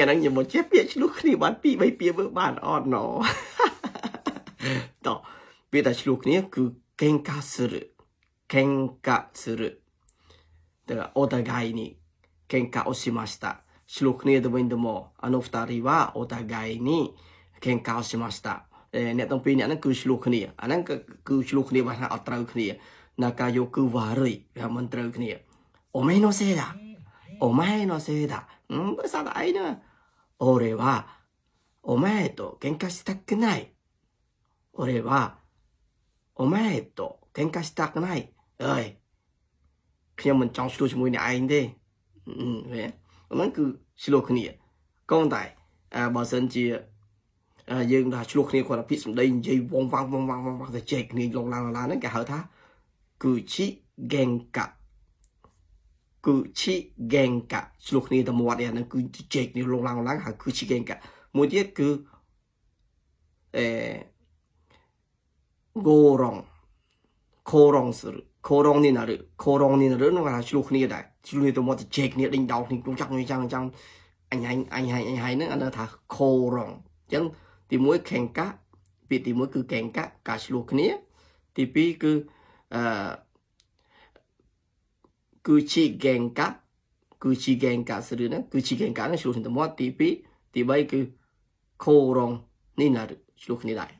ថ្ងៃហ្នឹងខ្ញុំមកចេះពាក្យឆ្លុះគ្នាបាន2 3ពាក្យមើលបានអត់ណតពាក្យតែឆ្លុះគ្នាគឺកេងកាសឺកេងកាសឺだからお互いに喧嘩をしました。ឆ្លុះគ្នាទៅវិញទៅមកあの2人はお互いに喧嘩をしましたអ្នកទាំងពីរអ្នកហ្នឹងគឺឆ្លុះគ្នាអាហ្នឹងគឺឆ្លុះគ្នាបើថាអត់ត្រូវគ្នា仲良く悪いមិនត្រូវគ្នាお前のせいだお前のせいだភាសាតែឯងណា俺はお前と喧嘩したくない俺はお前と喧嘩したくないអើយខ្ញុំមិនចង់ឆ្លុះជាមួយអ្នកឯងទេហ្នឹងគឺឆ្លុះគ្នាកូនតែបើសិនជាយើងថាឆ្លុះគ្នាគាត់ពាក្យសម្ដីនិយាយវងវងទៅចែកគ្នាលងឡើងហ្នឹងគេហៅថាគឺឈីហ្គេងកាគឺឈីហ្គេងកាឆ្លុះគ្នាទៅមាត់នេះហ្នឹងគឺចែកគ្នាលងឡើងហៅគឺឈីហ្គេងកាមួយទៀតគឺខូរងសឺខូរងនេះណាឬខូរងនេះណាឬនោះថាឆ្លុះគ្នាដែរឆ្លុះគ្នាទៅមាត់ទៅចែកគ្នាដេញដោលគ្នាចង់អញហ្នឹងអានោះថាខូរងអញ្ចឹងទី1ខេងកាពាក្យទី1គឺកេងកាការឆ្លុះគ្នាទី2គឺគឺឈីហ្គេងកាគឺឈីហ្គេងកាស្ឬហ្នឹងគឺឈីហ្គេងកាហ្នឹងឆ្លុះគ្នាទៅមាត់ទី2ទី3គឺខូរងនេះណាឆ្លុះគ្នាដែរ